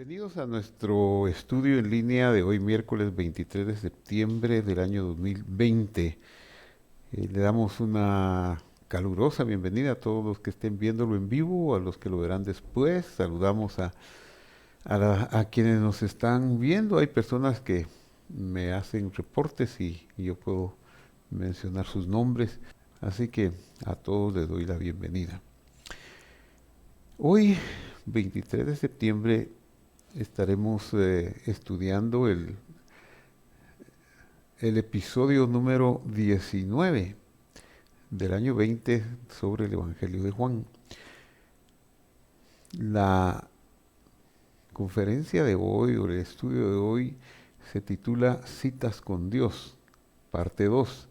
Bienvenidos a nuestro estudio en línea de hoy, miércoles 23 de septiembre del año 2020. Le damos una calurosa bienvenida a todos los que estén viéndolo en vivo, a los que lo verán después. Saludamos a quienes nos están viendo. Hay personas que me hacen reportes y yo puedo mencionar sus nombres. Así que a todos les doy la bienvenida. Hoy, 23 de septiembre, estaremos estudiando el episodio número 19 del año 20 sobre el Evangelio de Juan. La conferencia de hoy o el estudio de hoy se titula Citas con Dios, parte 2,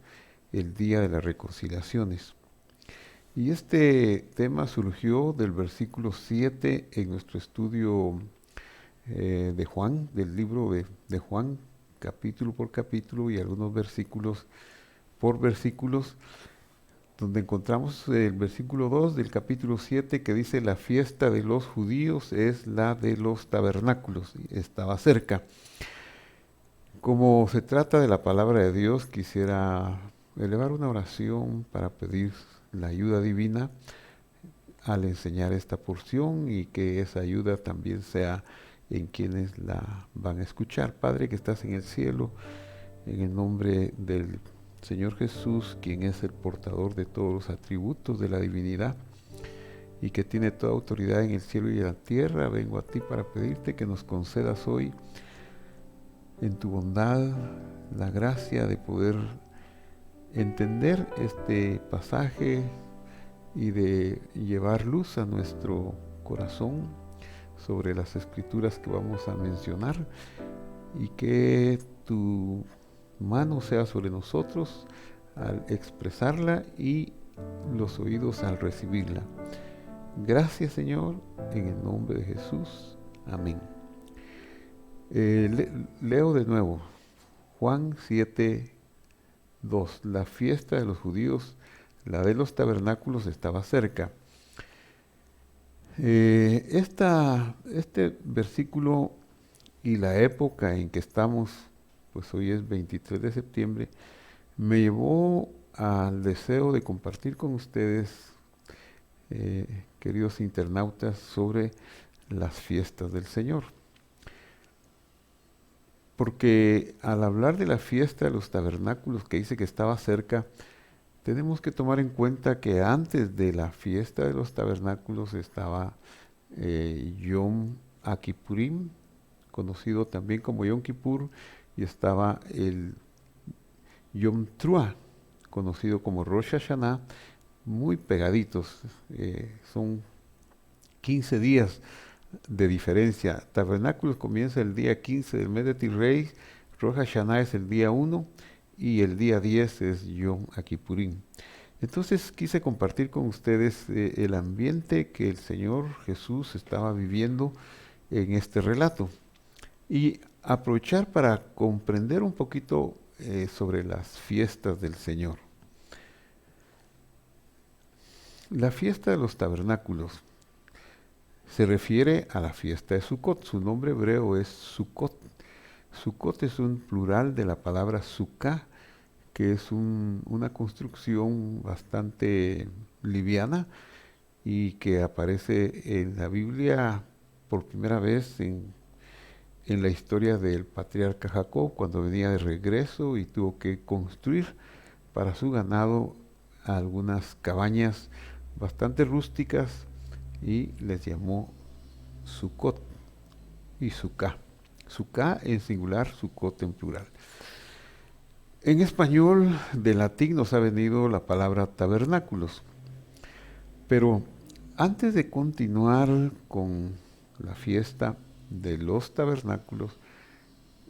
el Día de las Reconciliaciones. Y este tema surgió del versículo 7 en nuestro estudio de Juan, del libro de Juan, capítulo por capítulo y algunos versículos por versículos, donde encontramos el versículo 2 del capítulo 7 que dice: la fiesta de los judíos es la de los tabernáculos, y estaba cerca. Como se trata de la palabra de Dios, quisiera elevar una oración para pedir la ayuda divina al enseñar esta porción y que esa ayuda también sea en quienes la van a escuchar. Padre que estás en el cielo, en el nombre del Señor Jesús, quien es el portador de todos los atributos de la divinidad y que tiene toda autoridad en el cielo y en la tierra, vengo a ti para pedirte que nos concedas hoy, en tu bondad, la gracia de poder entender este pasaje y de llevar luz a nuestro corazón sobre las escrituras que vamos a mencionar, y que tu mano sea sobre nosotros al expresarla y los oídos al recibirla. Gracias, Señor, en el nombre de Jesús. Amén. Leo de nuevo Juan 7:2. La fiesta de los judíos, la de los tabernáculos, estaba cerca. Este versículo y la época en que estamos, pues hoy es 23 de septiembre, me llevó al deseo de compartir con ustedes, queridos internautas, sobre las fiestas del Señor. Porque al hablar de la fiesta de los tabernáculos que dice que estaba cerca, tenemos que tomar en cuenta que antes de la fiesta de los tabernáculos estaba Yom Kippurim, conocido también como Yom Kippur, y estaba el Yom Teruah, conocido como Rosh Hashanah, muy pegaditos. Son 15 días de diferencia. Tabernáculos comienza el día 15 del mes de Tishrei, Rosh Hashanah es el día 1 y el día 10 es Yom Kippurim. Entonces quise compartir con ustedes el ambiente que el Señor Jesús estaba viviendo en este relato y aprovechar para comprender un poquito sobre las fiestas del Señor. La fiesta de los tabernáculos se refiere a la fiesta de Sukkot. Su nombre hebreo es Sukkot. Sukkot es un plural de la palabra Sukkah, que es una construcción bastante liviana y que aparece en la Biblia por primera vez en la historia del patriarca Jacob, cuando venía de regreso y tuvo que construir para su ganado algunas cabañas bastante rústicas y les llamó Sukkot y Sukkah. Sukkah en singular, Sukkot en plural. En español, de latín nos ha venido la palabra tabernáculos. Pero antes de continuar con la fiesta de los tabernáculos,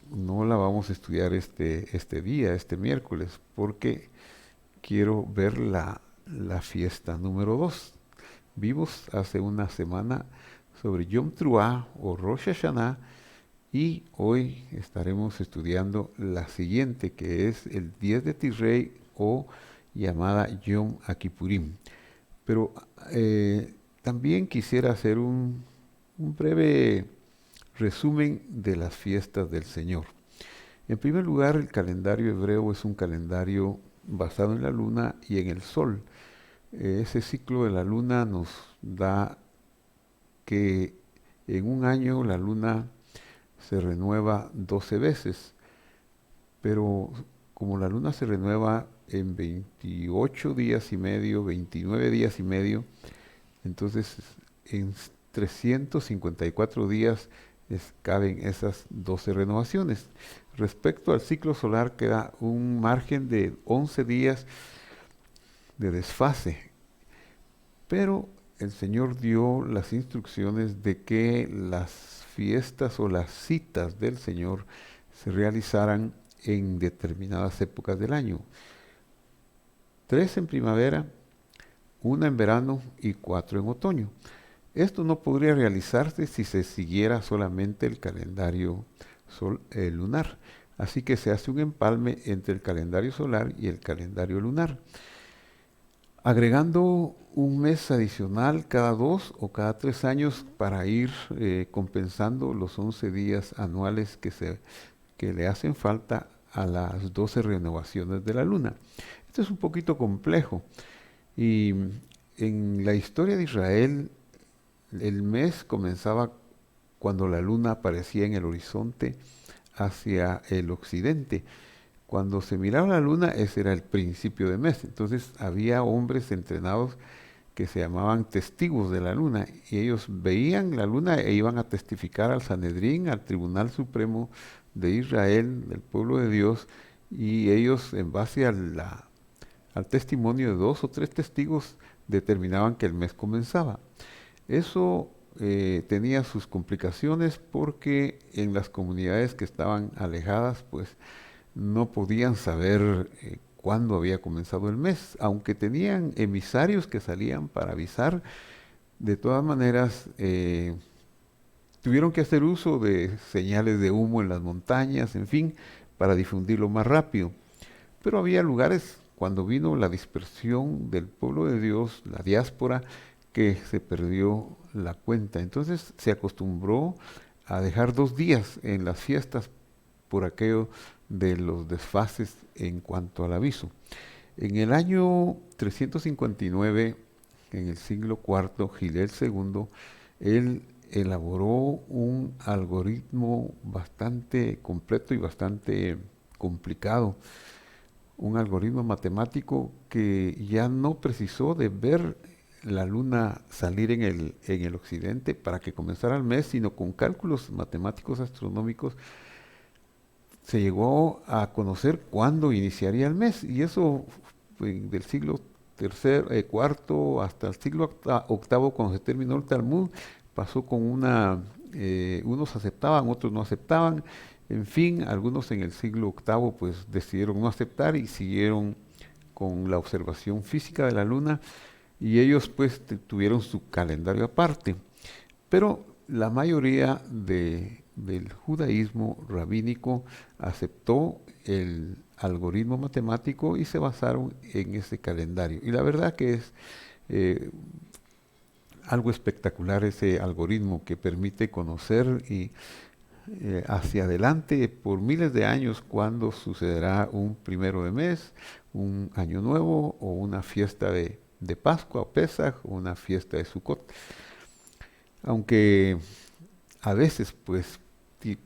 no la vamos a estudiar este día, este miércoles, porque quiero ver la fiesta número 2. Vimos hace una semana sobre Yom Teruah o Rosh Hashanah, y hoy estaremos estudiando la siguiente, que es el 10 de Tishrei o llamada Yom Kippurim. Pero también quisiera hacer un breve resumen de las fiestas del Señor. En primer lugar, el calendario hebreo es un calendario basado en la luna y en el sol. Ese ciclo de la luna nos da que en un año la luna se renueva 12 veces, pero como la luna se renueva en 28 días y medio, 29 días y medio, entonces en 354 días caben esas 12 renovaciones. Respecto al ciclo solar queda un margen de 11 días de desfase, pero el Señor dio las instrucciones de que las fiestas o las citas del Señor se realizaran en determinadas épocas del año. 3 en primavera, 1 en verano y 4 en otoño. Esto no podría realizarse si se siguiera solamente el calendario lunar. Así que se hace un empalme entre el calendario solar y el calendario lunar, agregando un mes adicional cada 2 o cada 3 años para ir compensando los 11 días anuales que le hacen falta a las 12 renovaciones de la luna. Esto es un poquito complejo y en la historia de Israel el mes comenzaba cuando la luna aparecía en el horizonte hacia el occidente. Cuando se miraba la luna, ese era el principio de mes. Entonces había hombres entrenados que se llamaban testigos de la luna y ellos veían la luna e iban a testificar al Sanedrín, al Tribunal Supremo de Israel, del pueblo de Dios, y ellos en base al testimonio de 2 o 3 testigos determinaban que el mes comenzaba. Eso tenía sus complicaciones porque en las comunidades que estaban alejadas, pues no podían saber cuándo había comenzado el mes, aunque tenían emisarios que salían para avisar. De todas maneras, tuvieron que hacer uso de señales de humo en las montañas, en fin, para difundirlo más rápido. Pero había lugares, cuando vino la dispersión del pueblo de Dios, la diáspora, que se perdió la cuenta. Entonces se acostumbró a dejar 2 días en las fiestas por aquello de los desfases en cuanto al aviso. En el año 359, en el siglo IV, Gilel II, él elaboró un algoritmo bastante completo y bastante complicado, un algoritmo matemático que ya no precisó de ver la luna salir en el occidente para que comenzara el mes, sino con cálculos matemáticos astronómicos se llegó a conocer cuándo iniciaría el mes, y eso del siglo cuarto hasta el siglo octavo, cuando se terminó el Talmud, pasó con unos aceptaban, otros no aceptaban, en fin, algunos en el siglo octavo pues decidieron no aceptar y siguieron con la observación física de la luna, y ellos pues tuvieron su calendario aparte. Pero la mayoría del judaísmo rabínico aceptó el algoritmo matemático y se basaron en ese calendario. Y la verdad que es algo espectacular ese algoritmo que permite conocer y hacia adelante por miles de años cuándo sucederá un primero de mes, un año nuevo o una fiesta de Pascua o Pesaj o una fiesta de Sukkot. Aunque a veces pues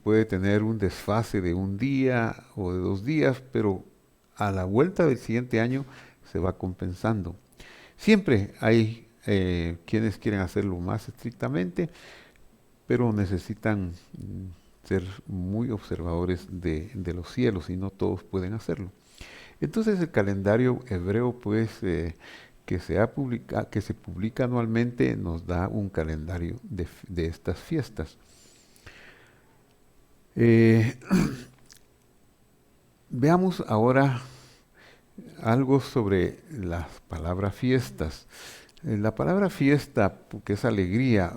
puede tener un desfase de un día o de 2 días, pero a la vuelta del siguiente año se va compensando. Siempre hay quienes quieren hacerlo más estrictamente, pero necesitan ser muy observadores de los cielos y no todos pueden hacerlo. Entonces el calendario hebreo pues que se publica anualmente nos da un calendario de estas fiestas. Veamos ahora algo sobre las palabras fiestas. La palabra fiesta, que es alegría,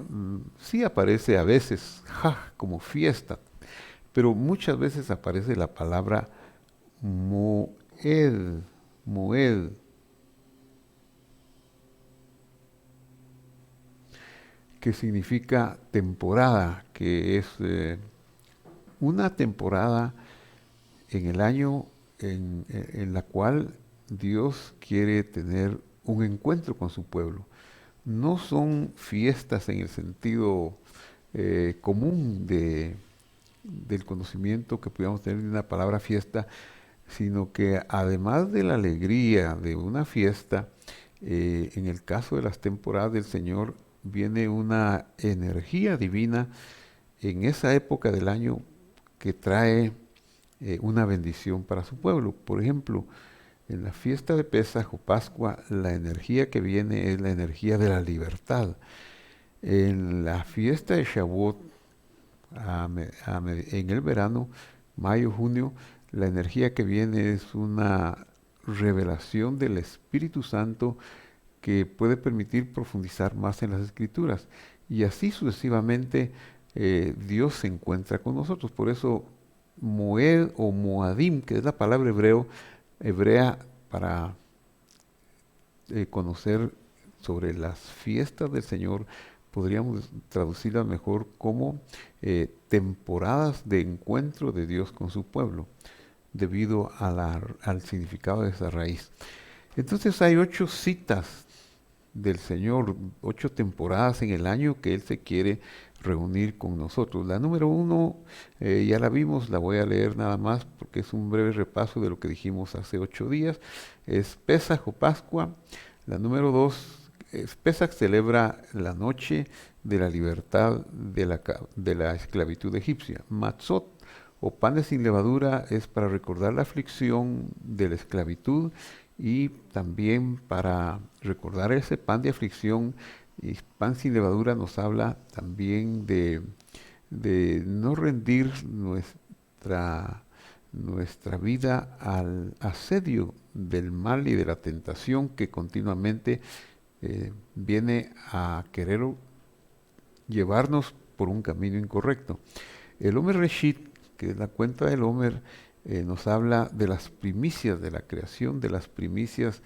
sí aparece a veces, como fiesta, pero muchas veces aparece la palabra moed, moed, que significa temporada, que es una temporada en el año en la cual Dios quiere tener un encuentro con su pueblo. No son fiestas en el sentido común del conocimiento que pudiéramos tener de una palabra fiesta, sino que además de la alegría de una fiesta, en el caso de las temporadas del Señor, viene una energía divina en esa época del año que trae una bendición para su pueblo. Por ejemplo, en la fiesta de Pesaj o Pascua, la energía que viene es la energía de la libertad. En la fiesta de Shavuot, en el verano, mayo, junio, la energía que viene es una revelación del Espíritu Santo que puede permitir profundizar más en las Escrituras. Y así sucesivamente Dios se encuentra con nosotros. Por eso Moed o Moadim, que es la palabra hebrea para conocer sobre las fiestas del Señor, podríamos traducirlas mejor como temporadas de encuentro de Dios con su pueblo, debido al significado de esa raíz. Entonces hay 8 citas del Señor, 8 temporadas en el año que Él se quiere reunir con nosotros. La número 1 ya la vimos, la voy a leer nada más porque es un breve repaso de lo que dijimos hace 8 días. Es Pesaj o Pascua. La número 2, Pesaj celebra la noche de la libertad de la esclavitud egipcia. Matzot o panes sin levadura es para recordar la aflicción de la esclavitud y también para recordar ese pan de aflicción. Y pan sin levadura nos habla también de no rendir nuestra vida al asedio del mal y de la tentación que continuamente viene a querer llevarnos por un camino incorrecto. El Omer Reshit, que es la cuenta del Omer, nos habla de las primicias de la creación, de las primicias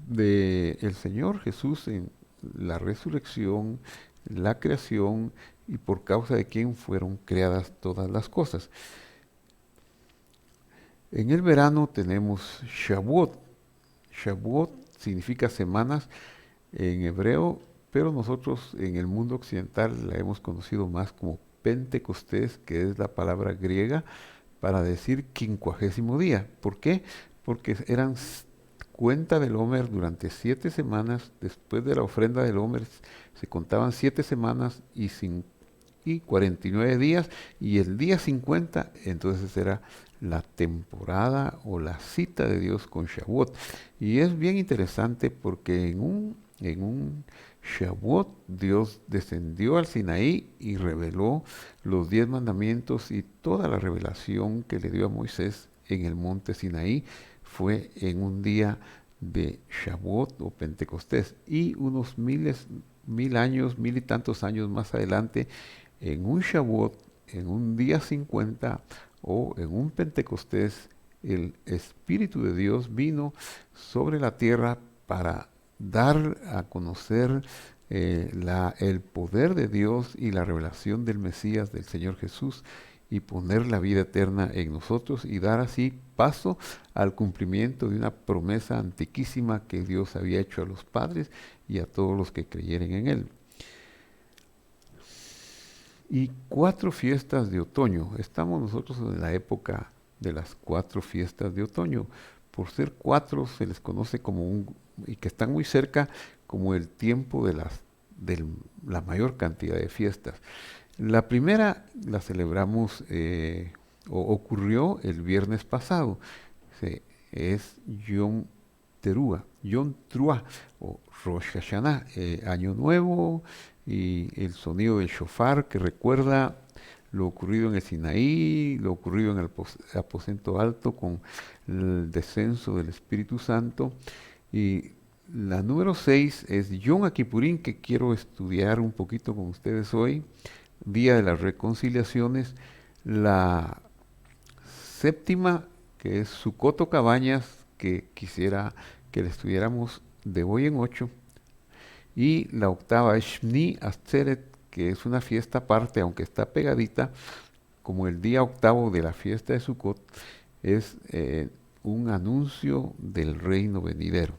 del Señor Jesús en la resurrección, la creación y por causa de quien fueron creadas todas las cosas. En el verano tenemos Shavuot. Shavuot significa semanas en hebreo, pero nosotros en el mundo occidental la hemos conocido más como Pentecostés, que es la palabra griega para decir 50º día. ¿Por qué? Porque eran cuenta del Homer durante 7 semanas. Después de la ofrenda del Homer se contaban 7 semanas y 49 días, y el día 50 entonces era la temporada o la cita de Dios con Shavuot. Y es bien interesante porque en un Shavuot Dios descendió al Sinaí y reveló los 10 mandamientos, y toda la revelación que le dio a Moisés en el monte Sinaí fue en un día de Shavuot o Pentecostés. Y unos mil años, mil y tantos años más adelante, en un Shavuot, en un día 50 o en un Pentecostés, el Espíritu de Dios vino sobre la tierra para dar a conocer el poder de Dios y la revelación del Mesías, del Señor Jesús, y poner la vida eterna en nosotros y dar así paso al cumplimiento de una promesa antiquísima que Dios había hecho a los padres y a todos los que creyeren en Él. Y 4 fiestas de otoño. Estamos nosotros en la época de las 4 fiestas de otoño. Por ser 4 se les conoce como y que están muy cerca, como el tiempo de la mayor cantidad de fiestas. La primera la celebramos ocurrió el viernes pasado. Es Yom Teruah o Rosh Hashanah, Año Nuevo, y el sonido del shofar que recuerda lo ocurrido en el Sinaí, lo ocurrido en el aposento alto con el descenso del Espíritu Santo. Y la número 6 es Yom Kippurín, que quiero estudiar un poquito con ustedes hoy, Día de las Reconciliaciones. La séptima, que es Sukkot Cabañas, que quisiera que la estudiáramos de hoy en 8. Y la octava es Shni Atzeret, que es una fiesta aparte, aunque está pegadita, como el día octavo de la fiesta de Sukkot, es un anuncio del reino venidero.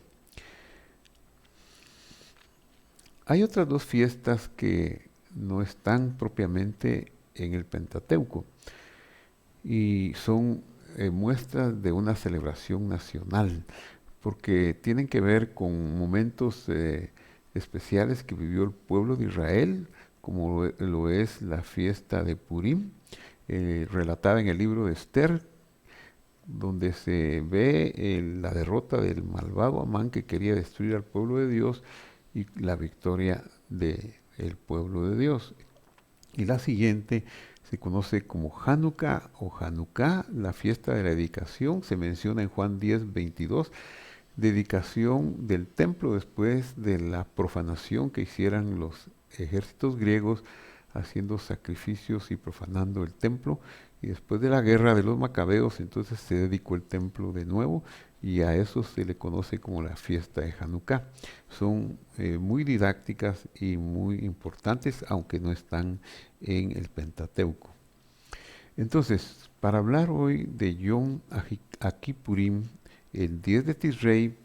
Hay otras dos fiestas que no están propiamente en el Pentateuco y son muestras de una celebración nacional, porque tienen que ver con momentos especiales que vivió el pueblo de Israel, como lo es la fiesta de Purim, relatada en el libro de Esther, donde se ve la derrota del malvado Amán que quería destruir al pueblo de Dios y la victoria del pueblo de Dios. Y la siguiente se conoce como Hanukkah o Hanukkah, la fiesta de la dedicación, se menciona en Juan 10:22, dedicación del templo después de la profanación que hicieran los ejércitos griegos haciendo sacrificios y profanando el templo. Y después de la guerra de los macabeos, entonces se dedicó el templo de nuevo y a eso se le conoce como la fiesta de Hanukkah. Son muy didácticas y muy importantes, aunque no están en el Pentateuco. Entonces, para hablar hoy de Yom Kippurim, el 10 de Tisrei,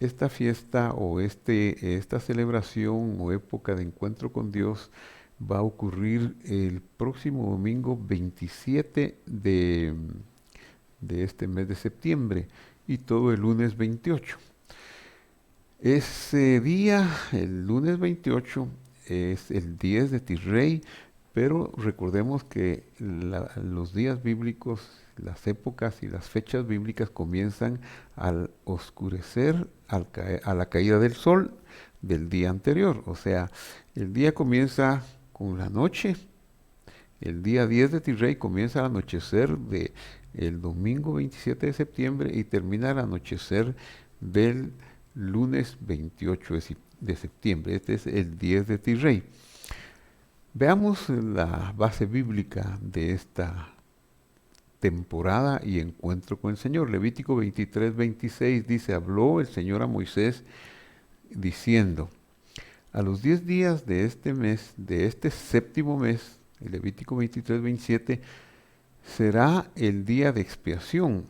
esta fiesta o esta celebración o época de encuentro con Dios va a ocurrir el próximo domingo 27 de este mes de septiembre y todo el lunes 28. Ese día, el lunes 28, es el 10 de Tisrei, pero recordemos que los días bíblicos, las épocas y las fechas bíblicas comienzan al oscurecer, a la caída del sol del día anterior. O sea, el día comienza con la noche, el día 10 de Tisrei comienza al anochecer de el domingo 27 de septiembre y termina al anochecer del lunes 28 de septiembre. Este es el 10 de Tisrei. Veamos la base bíblica de esta temporada y encuentro con el Señor. Levítico 23:26 dice, habló el Señor a Moisés diciendo, a los 10 días de este mes, de este séptimo mes, el Levítico 23:27, será el día de expiación.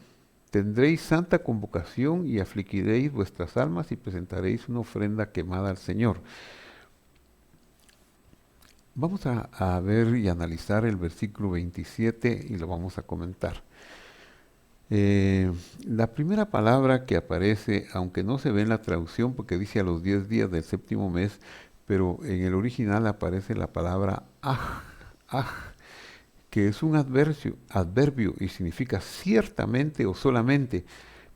Tendréis santa convocación y afligiréis vuestras almas y presentaréis una ofrenda quemada al Señor. Vamos a ver y analizar el versículo 27 y lo vamos a comentar. La primera palabra que aparece, aunque no se ve en la traducción porque dice a los 10 días del séptimo mes, pero en el original aparece la palabra aj, que es un adverbio y significa ciertamente o solamente,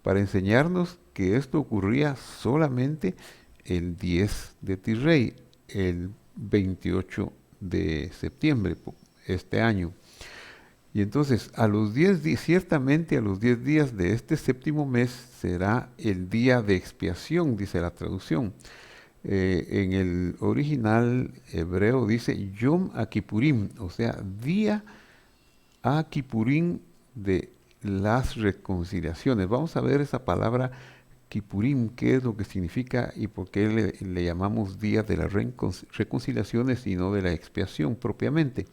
para enseñarnos que esto ocurría solamente el 10 de Tisrei, el 28 de septiembre este año. Y entonces, ciertamente a los 10 días de este séptimo mes será el día de expiación, dice la traducción. En el original hebreo dice Yom Kippurim, o sea, día Kippurim de las reconciliaciones. Vamos a ver esa palabra Kippurim, qué es lo que significa y por qué le llamamos día de las reconciliaciones y no de la expiación propiamente.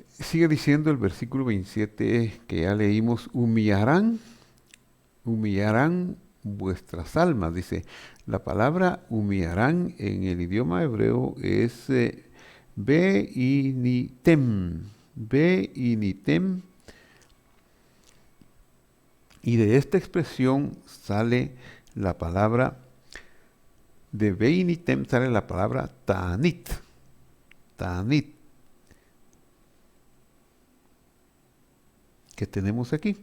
Sigue diciendo el versículo 27 que ya leímos, humillarán vuestras almas. Dice, la palabra humillarán en el idioma hebreo es beinitem, y de esta expresión sale la palabra, de beinitem sale la palabra ta'anit, que tenemos aquí.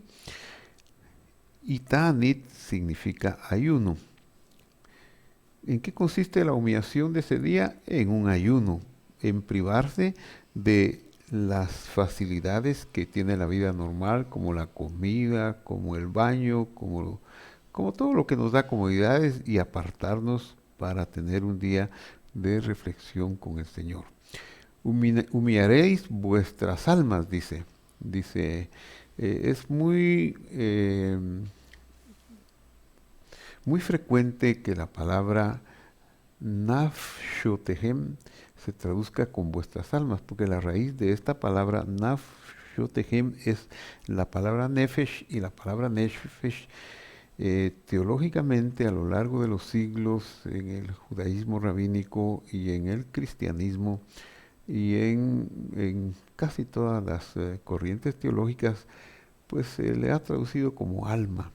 Y ta'anit significa ayuno. ¿En qué consiste la humillación de ese día? En un ayuno, en privarse de las facilidades que tiene la vida normal, como la comida, como el baño, como todo lo que nos da comodidades y apartarnos para tener un día de reflexión con el Señor. Humillaréis vuestras almas, dice. Es muy frecuente que la palabra nafshotehem se traduzca con vuestras almas, porque la raíz de esta palabra nafshotehem es la palabra nefesh, y la palabra nefesh teológicamente a lo largo de los siglos en el judaísmo rabínico y en el cristianismo y en casi todas las corrientes teológicas, pues se le ha traducido como alma,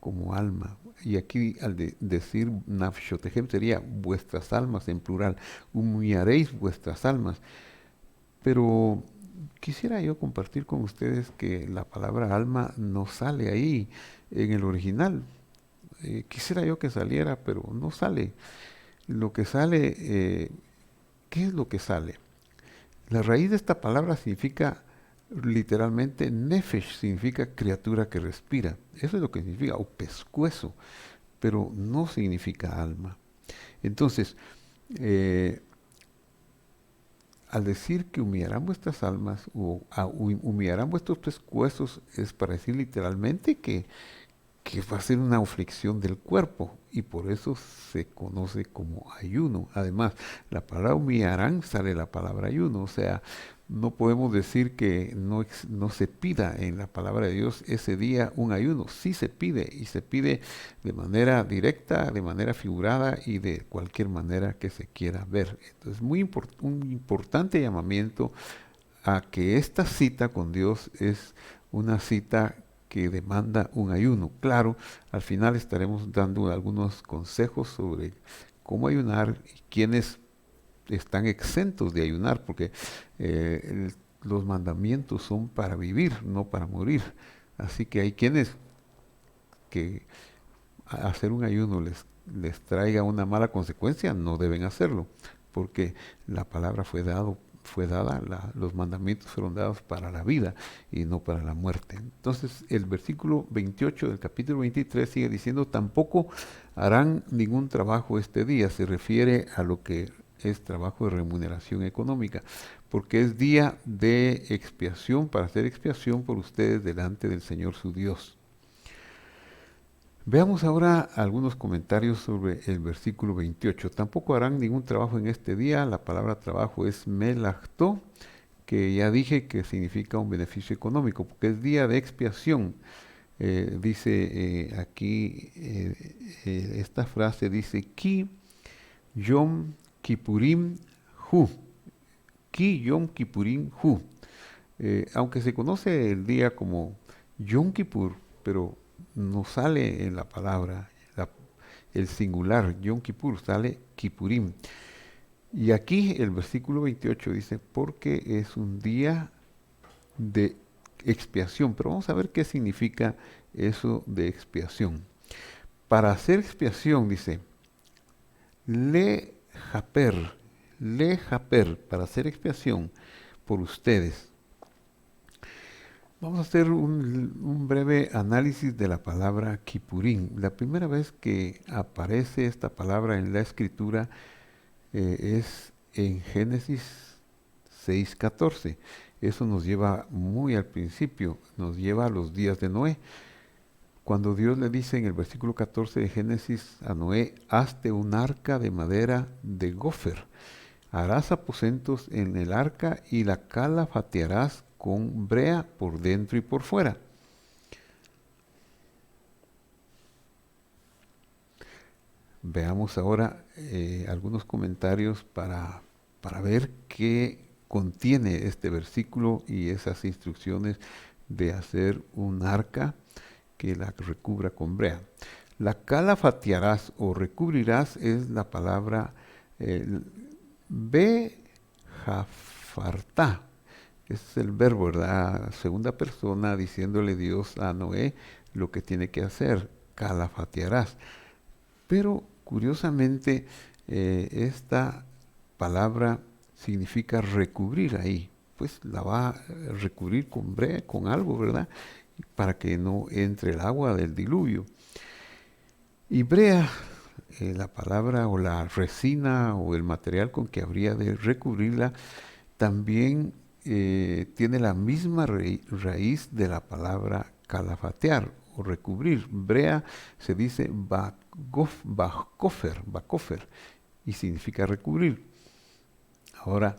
como alma. Y aquí al decir nafshotehem sería vuestras almas en plural, humillaréis vuestras almas. Pero quisiera yo compartir con ustedes que la palabra alma no sale ahí en el original. Quisiera yo que saliera, pero no sale. Lo que sale, ¿qué es lo que sale? La raíz de esta palabra significa literalmente nefesh, significa criatura que respira. Eso es lo que significa, o pescuezo, pero no significa alma. Entonces, al decir que humillarán vuestras almas o humillarán vuestros pescuezos, es para decir literalmente que va a ser una aflicción del cuerpo y por eso se conoce como ayuno. Además, la palabra humillarán sale la palabra ayuno, o sea, no podemos decir que no se pida en la palabra de Dios ese día un ayuno. Sí se pide, y se pide de manera directa, de manera figurada y de cualquier manera que se quiera ver. Entonces, un importante llamamiento a que esta cita con Dios es una cita que demanda un ayuno. Claro, al final estaremos dando algunos consejos sobre cómo ayunar y quiénes están exentos de ayunar, porque los mandamientos son para vivir, no para morir. Así que hay quienes que hacer un ayuno les traiga una mala consecuencia, no deben hacerlo, porque la palabra fue dada, los mandamientos fueron dados para la vida y no para la muerte. Entonces el versículo 28 del capítulo 23 sigue diciendo, tampoco harán ningún trabajo este día. Se refiere a lo que es trabajo de remuneración económica, porque es día de expiación, para hacer expiación por ustedes delante del Señor su Dios. Veamos ahora algunos comentarios sobre el versículo 28. Tampoco harán ningún trabajo en este día. La palabra trabajo es melachto, que ya dije que significa un beneficio económico, porque es día de expiación. Dice aquí, esta frase dice, Ki Yom Kippurim Hu. Ki Yom Kippurim Hu. Aunque se conoce el día como Yom Kippur, pero no sale en la palabra el singular Yom Kippur, sale Kippurim. Y aquí el versículo 28 dice, porque es un día de expiación. Pero vamos a ver qué significa eso de expiación. Para hacer expiación, dice, le japer, para hacer expiación por ustedes. Vamos a hacer un breve análisis de la palabra Kippurim. La primera vez que aparece esta palabra en la escritura es en Génesis 6:14. Eso nos lleva muy al principio, nos lleva a los días de Noé. Cuando Dios le dice en el versículo 14 de Génesis a Noé, hazte un arca de madera de gofer, harás aposentos en el arca y la calafatearás con brea por dentro y por fuera. Veamos ahora algunos comentarios para ver qué contiene este versículo y esas instrucciones de hacer un arca que la recubra con brea. La calafatearás o recubrirás es la palabra bejafartá. Ese es el verbo, ¿verdad? Segunda persona diciéndole Dios a Noé lo que tiene que hacer, calafatearás. Pero curiosamente esta palabra significa recubrir ahí, pues la va a recubrir con brea, con algo, ¿verdad? Para que no entre el agua del diluvio. Y brea, la palabra o la resina o el material con que habría de recubrirla, también tiene la misma raíz de la palabra calafatear o recubrir. Brea se dice bacofer, y significa recubrir. Ahora,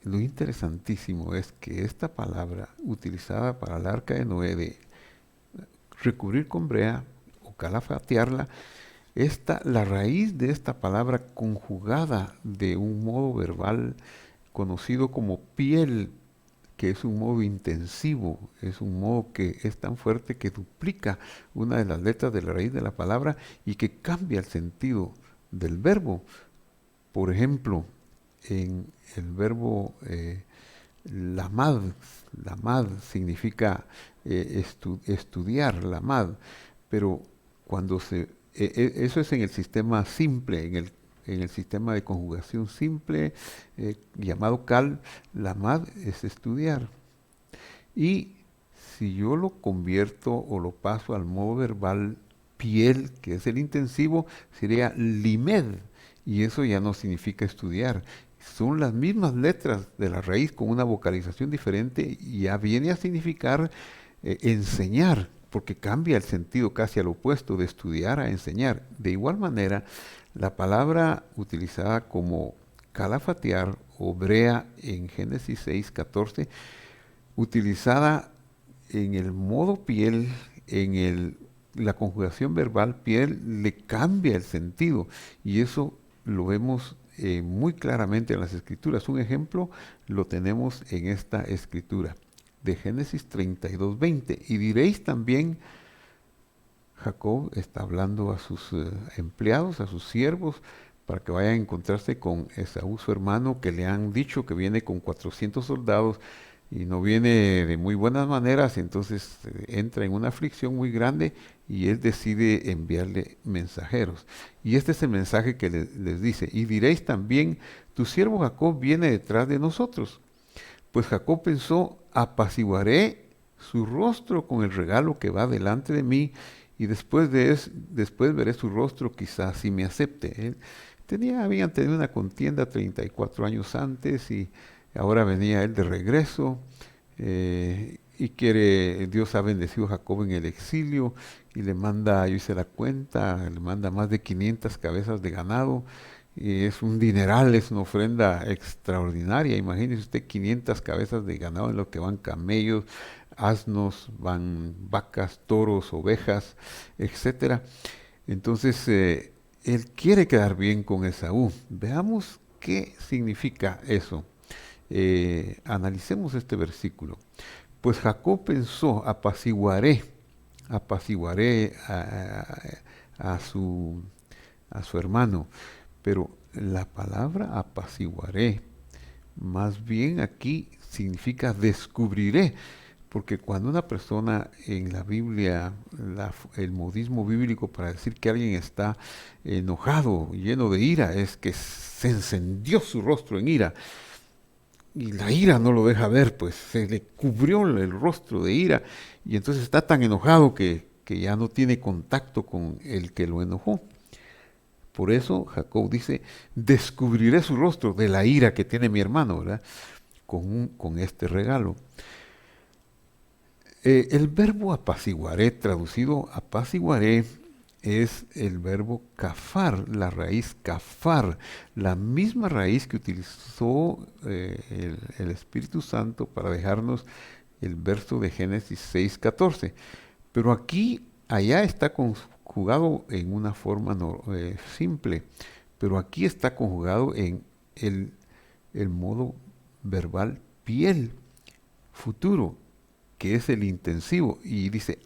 lo interesantísimo es que esta palabra utilizada para el arca de Noé de recubrir con brea o calafatearla, la raíz de esta palabra conjugada de un modo verbal conocido como piel, que es un modo intensivo, es un modo que es tan fuerte que duplica una de las letras de la raíz de la palabra y que cambia el sentido del verbo. Por ejemplo, en el verbo lamad, lamad significa estudiar, lamad, pero cuando eso es en el sistema simple, en el sistema de conjugación simple llamado cal, lamad es estudiar. Y si yo lo convierto o lo paso al modo verbal piel, que es el intensivo, sería limed, y eso ya no significa estudiar. Son las mismas letras de la raíz con una vocalización diferente y ya viene a significar enseñar, porque cambia el sentido casi al opuesto de estudiar a enseñar. De igual manera, la palabra utilizada como calafatear o brea en Génesis 6:14, utilizada en el modo piel, la conjugación verbal piel, le cambia el sentido y eso lo vemos muy claramente en las escrituras. Un ejemplo lo tenemos en esta escritura de Génesis 32:20. Y diréis también, Jacob está hablando a sus empleados, a sus siervos, para que vayan a encontrarse con Esaú, su hermano, que le han dicho que viene con 400 soldados y no viene de muy buenas maneras, entonces entra en una aflicción muy grande y él decide enviarle mensajeros. Y este es el mensaje que les dice: y diréis también, tu siervo Jacob viene detrás de nosotros. Pues Jacob pensó, apaciguaré su rostro con el regalo que va delante de mí, y después veré su rostro, quizás si me acepte. Habían tenido una contienda 34 años antes y ahora venía él de regreso y Dios ha bendecido a Jacob en el exilio y le manda, yo hice la cuenta, le manda más de 500 cabezas de ganado. Y es un dineral, es una ofrenda extraordinaria. Imagínese usted 500 cabezas de ganado en lo que van camellos, asnos, van vacas, toros, ovejas, etcétera. Entonces, él quiere quedar bien con Esaú. Veamos qué significa eso. Analicemos este versículo. Pues Jacob pensó, apaciguaré a su hermano. Pero la palabra apaciguaré, más bien aquí significa descubriré, porque cuando una persona en la Biblia, el modismo bíblico para decir que alguien está enojado, lleno de ira, es que se encendió su rostro en ira. Y la ira no lo deja ver, pues se le cubrió el rostro de ira y entonces está tan enojado que ya no tiene contacto con el que lo enojó. Por eso Jacob dice, descubriré su rostro de la ira que tiene mi hermano, ¿verdad? Con este regalo. El verbo apaciguaré, traducido apaciguaré, es el verbo kafar, la raíz kafar, la misma raíz que utilizó el Espíritu Santo para dejarnos el verso de Génesis 6:14. Pero allá está conjugado en una forma simple, pero aquí está conjugado en el modo verbal piel, futuro, que es el intensivo. Y dice,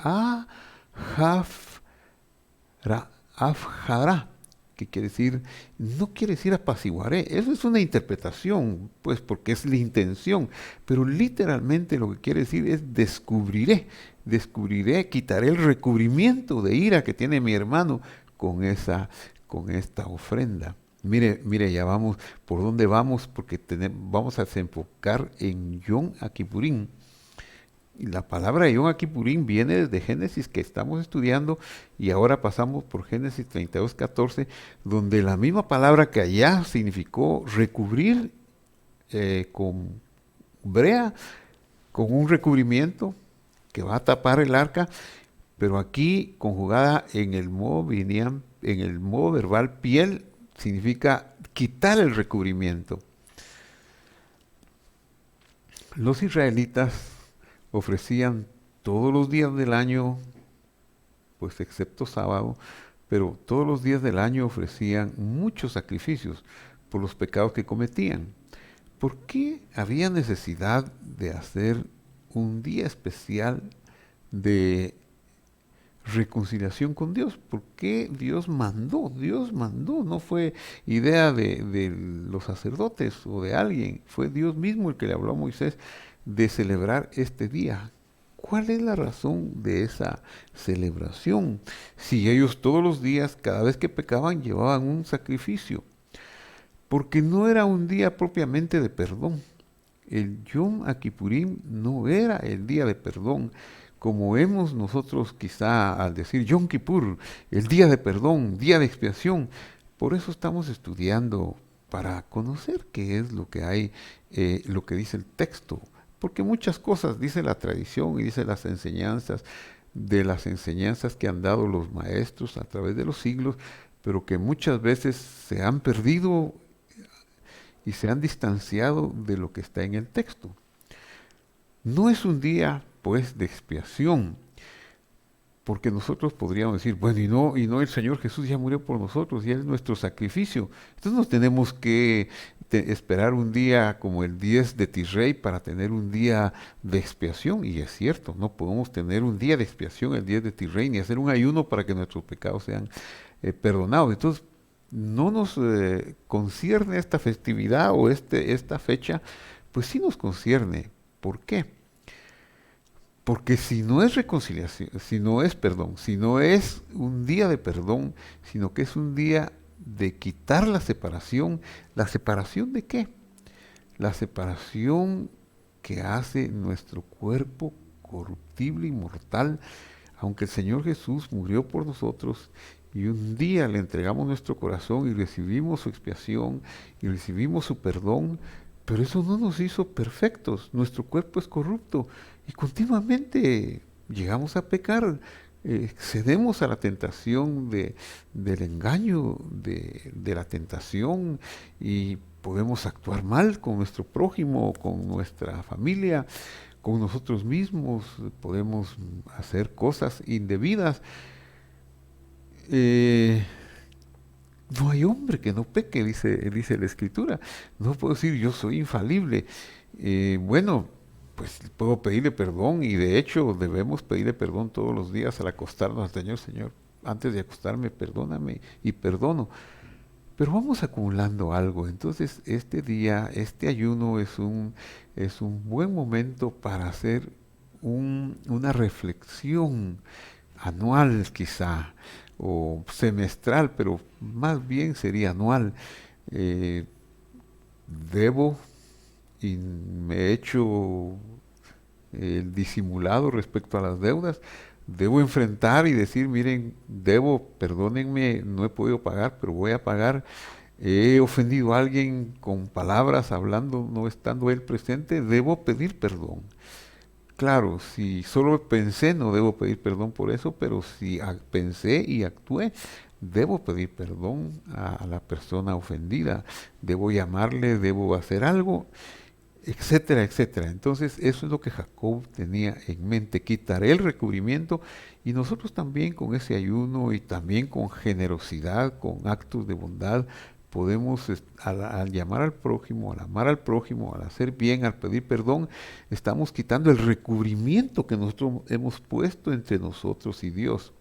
afjara, que quiere decir, no quiere decir apaciguaré. Eso es una interpretación, pues porque es la intención, pero literalmente lo que quiere decir es descubriré, quitaré el recubrimiento de ira que tiene mi hermano con esta ofrenda. Mire, ya vamos, ¿por dónde vamos? Porque vamos a desenfocar en Yom Kippurín. Y la palabra Yom Kippurín viene desde Génesis, que estamos estudiando, y ahora pasamos por Génesis 32:14, donde la misma palabra que allá significó recubrir con brea, con un recubrimiento que va a tapar el arca, pero aquí conjugada en el modo Binyan en el modo verbal, piel significa quitar el recubrimiento. Los israelitas ofrecían todos los días del año, pues excepto sábado, pero todos los días del año ofrecían muchos sacrificios por los pecados que cometían. ¿Por qué había necesidad de hacer un día especial de reconciliación con Dios? ¿Por qué Dios mandó? Dios mandó, no fue idea de los sacerdotes o de alguien, fue Dios mismo el que le habló a Moisés de celebrar este día. ¿Cuál es la razón de esa celebración? Si ellos todos los días, cada vez que pecaban, llevaban un sacrificio. Porque no era un día propiamente de perdón. El Yom Kippurim no era el día de perdón, como vemos nosotros quizá al decir Yom Kippur, el día de perdón, día de expiación. Por eso estamos estudiando para conocer qué es lo que hay, lo que dice el texto. Porque muchas cosas dice la tradición y dice las enseñanzas, de las enseñanzas que han dado los maestros a través de los siglos, pero que muchas veces se han perdido y se han distanciado de lo que está en el texto. No es un día, pues, de expiación, porque nosotros podríamos decir, bueno, y no el Señor Jesús ya murió por nosotros, y Él es nuestro sacrificio. Entonces no tenemos que esperar un día como el 10 de Tisrei para tener un día de expiación, y es cierto, no podemos tener un día de expiación el 10 de Tisrei, ni hacer un ayuno para que nuestros pecados sean perdonados. Entonces, no nos concierne esta festividad o esta fecha, pues sí nos concierne. ¿Por qué? Porque si no es reconciliación, si no es perdón, si no es un día de perdón, sino que es un día de quitar ¿la separación de qué? La separación que hace nuestro cuerpo corruptible y mortal, aunque el Señor Jesús murió por nosotros y un día le entregamos nuestro corazón y recibimos su expiación y recibimos su perdón, pero eso no nos hizo perfectos. Nuestro cuerpo es corrupto y continuamente llegamos a pecar. Cedemos a la tentación del engaño, de la tentación, y podemos actuar mal con nuestro prójimo, con nuestra familia, con nosotros mismos. Podemos hacer cosas indebidas. Eh, no hay hombre que no peque, dice la Escritura. No puedo decir yo soy infalible. Bueno, pues puedo pedirle perdón, y de hecho debemos pedirle perdón todos los días al acostarnos al Señor. Señor, antes de acostarme, perdóname, y perdono. Pero vamos acumulando algo. Entonces este día, este ayuno es un buen momento para hacer una reflexión anual quizá, o semestral, pero más bien sería anual. Eh, Debo, y me he hecho el disimulado respecto a las deudas, debo enfrentar y decir, miren, debo, perdónenme, no he podido pagar, pero voy a pagar. He ofendido a alguien con palabras, hablando, no estando él presente, debo pedir perdón. Claro, si solo pensé, no debo pedir perdón por eso, pero si pensé y actué, debo pedir perdón a la persona ofendida, debo llamarle, debo hacer algo, etcétera, etcétera. Entonces, eso es lo que Jacob tenía en mente: quitaré el recubrimiento, y nosotros también con ese ayuno y también con generosidad, con actos de bondad, podemos, al llamar al prójimo, al amar al prójimo, al hacer bien, al pedir perdón, estamos quitando el recubrimiento que nosotros hemos puesto entre nosotros y Dios.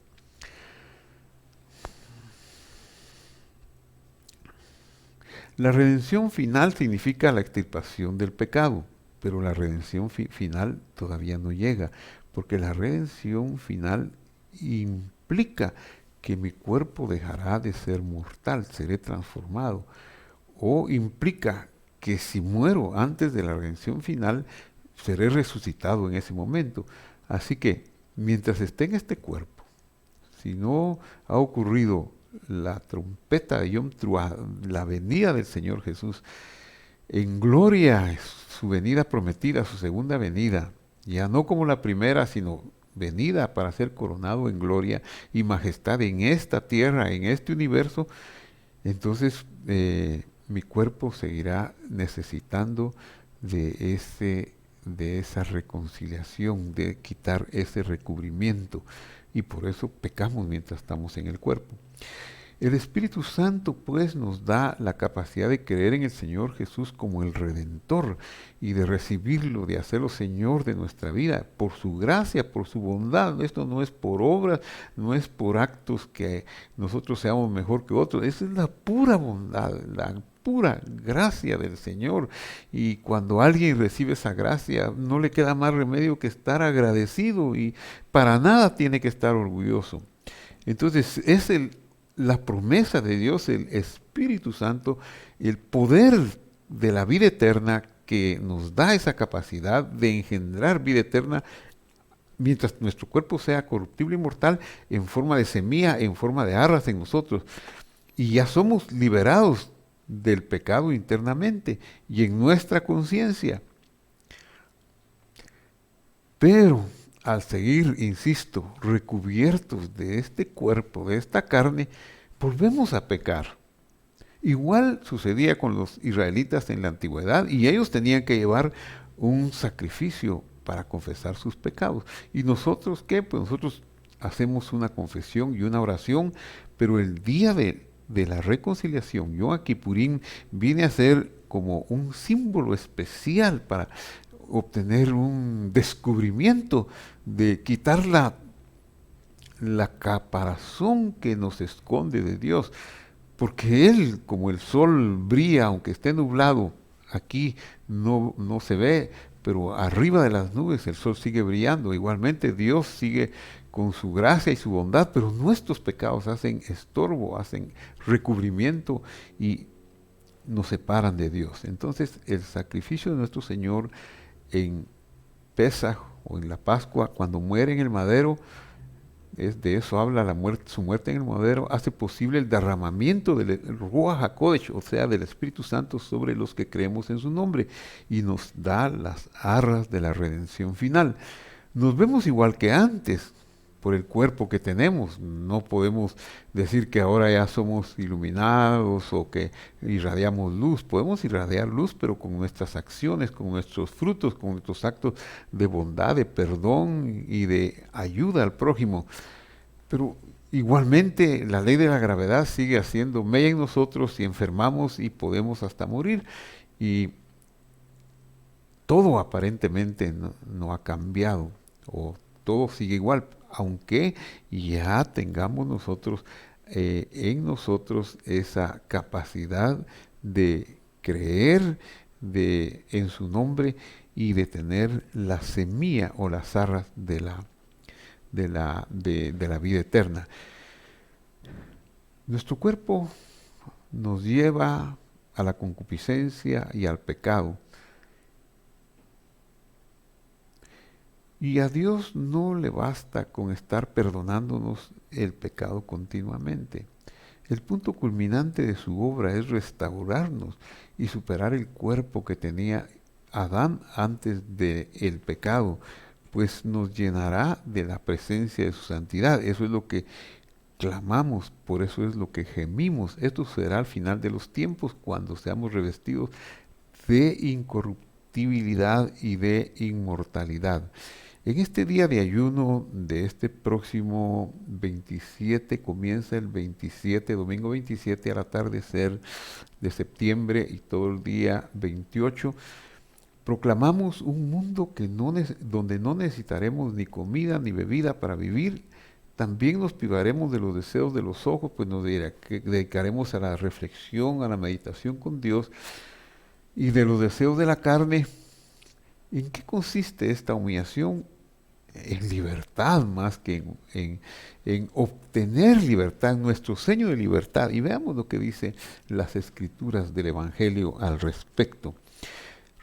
La redención final significa la extirpación del pecado, pero la redención final todavía no llega, porque la redención final implica que mi cuerpo dejará de ser mortal, seré transformado, o implica que si muero antes de la redención final, seré resucitado en ese momento. Así que, mientras esté en este cuerpo, si no ha ocurrido la trompeta de Yom Teruah, la venida del Señor Jesús, en gloria, su venida prometida, su segunda venida, ya no como la primera, sino venida para ser coronado en gloria y majestad en esta tierra, en este universo, entonces mi cuerpo seguirá necesitando de esa reconciliación, de quitar ese recubrimiento. Y por eso pecamos mientras estamos en el cuerpo. El Espíritu Santo pues nos da la capacidad de creer en el Señor Jesús como el Redentor y de recibirlo, de hacerlo Señor de nuestra vida, por su gracia, por su bondad. Esto no es por obras, no es por actos que nosotros seamos mejor que otros. Esa es la pura bondad, la pura gracia del Señor. Y cuando alguien recibe esa gracia, no le queda más remedio que estar agradecido y para nada tiene que estar orgulloso. Entonces es la promesa de Dios, el Espíritu Santo, el poder de la vida eterna que nos da esa capacidad de engendrar vida eterna mientras nuestro cuerpo sea corruptible y mortal en forma de semilla, en forma de arras en nosotros. Y ya somos liberados del pecado internamente y en nuestra conciencia. Pero al seguir, insisto, recubiertos de este cuerpo, de esta carne, volvemos a pecar. Igual sucedía con los israelitas en la antigüedad y ellos tenían que llevar un sacrificio para confesar sus pecados. ¿Y nosotros qué? Pues nosotros hacemos una confesión y una oración, pero el día de la reconciliación, Yom Kippurín, viene a ser como un símbolo especial para obtener un descubrimiento, de quitar la caparazón que nos esconde de Dios. Porque Él, como el sol brilla, aunque esté nublado, aquí no se ve, pero arriba de las nubes el sol sigue brillando. Igualmente Dios sigue con su gracia y su bondad, pero nuestros pecados hacen estorbo, hacen recubrimiento y nos separan de Dios. Entonces el sacrificio de nuestro Señor en Pesaj o en la Pascua, cuando muere en el madero, de eso habla la muerte, su muerte en el madero, hace posible el derramamiento del Ruach HaKodesh, o sea, del Espíritu Santo sobre los que creemos en su nombre, y nos da las arras de la redención final. Nos vemos igual que antes, por el cuerpo que tenemos. No podemos decir que ahora ya somos iluminados o que irradiamos luz. Podemos irradiar luz, pero con nuestras acciones, con nuestros frutos, con nuestros actos de bondad, de perdón y de ayuda al prójimo. Pero igualmente la ley de la gravedad sigue haciendo mella en nosotros y enfermamos y podemos hasta morir. Y todo aparentemente no ha cambiado o todo sigue igual, aunque ya tengamos nosotros en nosotros esa capacidad de creer en su nombre y de tener la semilla o las arras de la vida eterna. Nuestro cuerpo nos lleva a la concupiscencia y al pecado. Y a Dios no le basta con estar perdonándonos el pecado continuamente. El punto culminante de su obra es restaurarnos y superar el cuerpo que tenía Adán antes del pecado, pues nos llenará de la presencia de su santidad. Eso es lo que clamamos, por eso es lo que gemimos. Esto será al final de los tiempos, cuando seamos revestidos de incorruptibilidad y de inmortalidad. En este día de ayuno de este próximo 27, comienza el 27, domingo 27 al atardecer de septiembre y todo el día 28, proclamamos un mundo donde no necesitaremos ni comida ni bebida para vivir. También nos privaremos de los deseos de los ojos, pues nos dedicaremos a la reflexión, a la meditación con Dios, y de los deseos de la carne. ¿En qué consiste esta humillación? En libertad, más que en obtener libertad, en nuestro sueño de libertad. Y veamos lo que dicen las escrituras del Evangelio al respecto.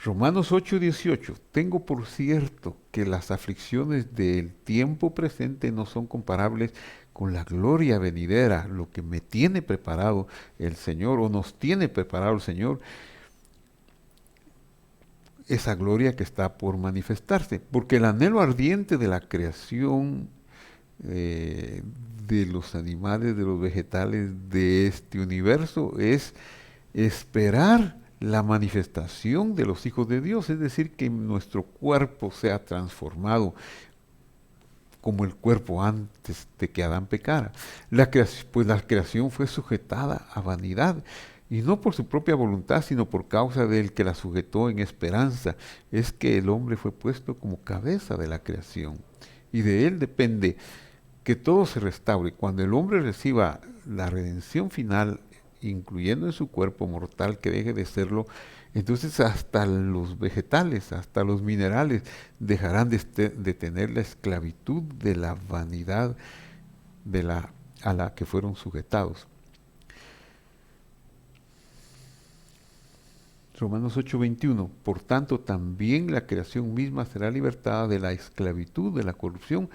Romanos 8:18, tengo por cierto que las aflicciones del tiempo presente no son comparables con la gloria venidera, lo que me tiene preparado el Señor, o nos tiene preparado el Señor. esa gloria que está por manifestarse, porque el anhelo ardiente de la creación, de los animales, de los vegetales, de este universo, es esperar la manifestación de los hijos de Dios, es decir, que nuestro cuerpo sea transformado como el cuerpo antes de que Adán pecara. Pues la creación fue sujetada a vanidad, y no por su propia voluntad, sino por causa del que la sujetó en esperanza. Es que el hombre fue puesto como cabeza de la creación, y de él depende que todo se restaure. Cuando el hombre reciba la redención final, incluyendo en su cuerpo mortal que deje de serlo, entonces hasta los vegetales, hasta los minerales dejarán de tener la esclavitud de la vanidad a la que fueron sujetados. Romanos 8:21, por tanto también la creación misma será libertada de la esclavitud, de la corrupción,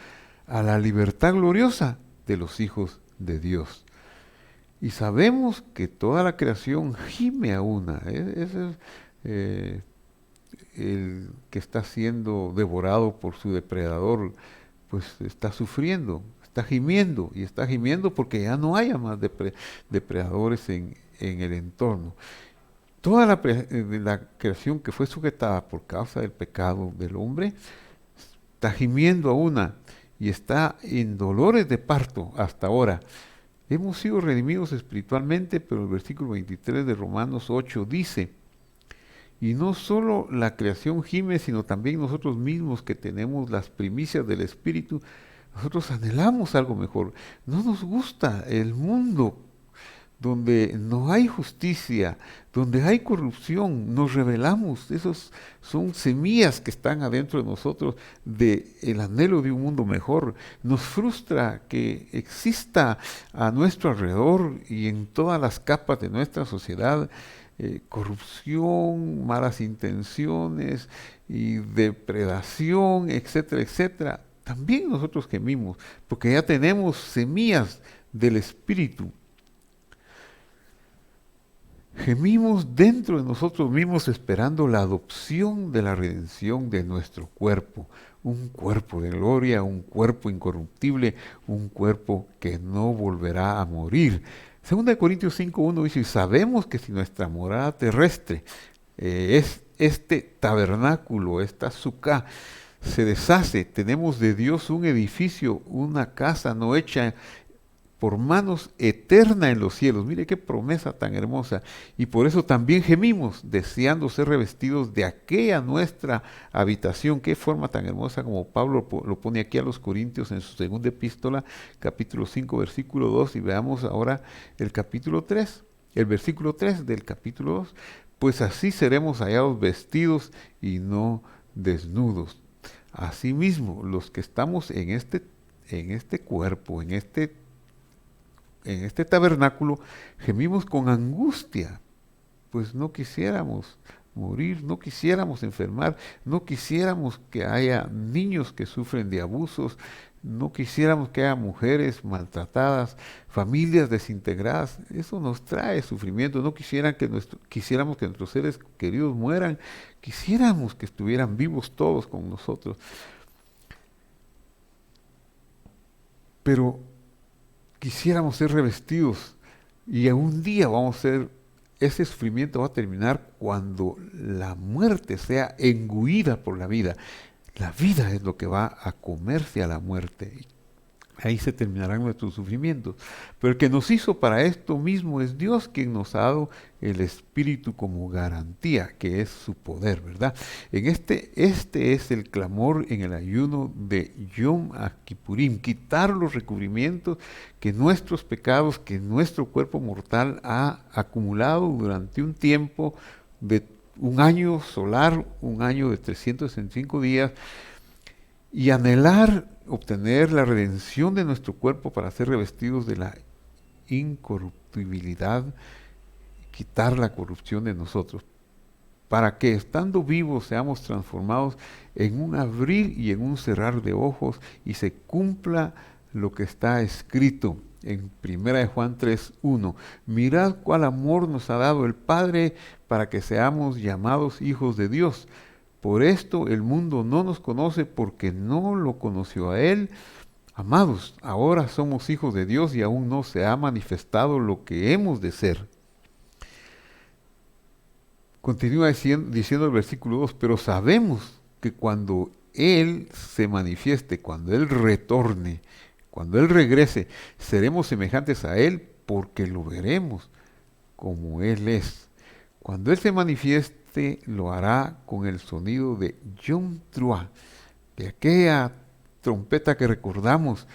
a la libertad gloriosa de los hijos de Dios. Y sabemos que toda la creación gime a una. Ese es el que está siendo devorado por su depredador, pues está sufriendo, está gimiendo porque ya no haya más depredadores en el entorno. Toda la creación que fue sujetada por causa del pecado del hombre está gimiendo a una y está en dolores de parto hasta ahora. Hemos sido redimidos espiritualmente, pero el versículo 23 de Romanos 8 dice, y no solo la creación gime, sino también nosotros mismos que tenemos las primicias del Espíritu, nosotros anhelamos algo mejor. No nos gusta el mundo donde no hay justicia, donde hay corrupción, nos rebelamos. Esos son semillas que están adentro de nosotros del anhelo de un mundo mejor. Nos frustra que exista a nuestro alrededor y en todas las capas de nuestra sociedad corrupción, malas intenciones y depredación, etcétera, etcétera. También nosotros gemimos, porque ya tenemos semillas del Espíritu. Gemimos dentro de nosotros mismos esperando la adopción de la redención de nuestro cuerpo. Un cuerpo de gloria, un cuerpo incorruptible, un cuerpo que no volverá a morir. 2 Corintios 5:1 dice, y sabemos que si nuestra morada terrestre es este tabernáculo, esta sucá, se deshace, tenemos de Dios un edificio, una casa no hecha por manos eterna en los cielos. Mire qué promesa tan hermosa. Y por eso también gemimos, deseando ser revestidos de aquella nuestra habitación. Qué forma tan hermosa como Pablo lo pone aquí a los Corintios en su segunda epístola, capítulo 5, versículo 2. Y veamos ahora el capítulo 3, el versículo 3 del capítulo 2. Pues así seremos hallados vestidos y no desnudos. Asimismo, los que estamos en este cuerpo, en este tabernáculo, gemimos con angustia, pues no quisiéramos morir, no quisiéramos enfermar, no quisiéramos que haya niños que sufren de abusos, no quisiéramos que haya mujeres maltratadas, familias desintegradas. Eso nos trae sufrimiento. No quisiéramos que nuestros seres queridos mueran, quisiéramos que estuvieran vivos todos con nosotros. Pero quisiéramos ser revestidos, y un día ese sufrimiento va a terminar cuando la muerte sea engullida por la vida. La vida es lo que va a comerse a la muerte. Ahí se terminarán nuestros sufrimientos. Pero el que nos hizo para esto mismo es Dios, quien nos ha dado el Espíritu como garantía, que es su poder, ¿verdad? Este es el clamor en el ayuno de Yom Kippurim, quitar los recubrimientos que nuestros pecados, que nuestro cuerpo mortal ha acumulado durante un tiempo de un año solar, un año de 365 días, y anhelar obtener la redención de nuestro cuerpo para ser revestidos de la incorruptibilidad, quitar la corrupción de nosotros, para que estando vivos seamos transformados en un abrir y en un cerrar de ojos y se cumpla lo que está escrito en 1 Juan 3:1. Mirad cuál amor nos ha dado el Padre para que seamos llamados hijos de Dios, Por esto el mundo no nos conoce porque no lo conoció a Él. Amados, ahora somos hijos de Dios y aún no se ha manifestado lo que hemos de ser. Continúa diciendo el versículo 2, pero sabemos que cuando Él se manifieste, cuando Él retorne, cuando Él regrese, seremos semejantes a Él porque lo veremos como Él es. Cuando Él se manifieste, lo hará con el sonido de Yom Teruah, de aquella trompeta que recordamos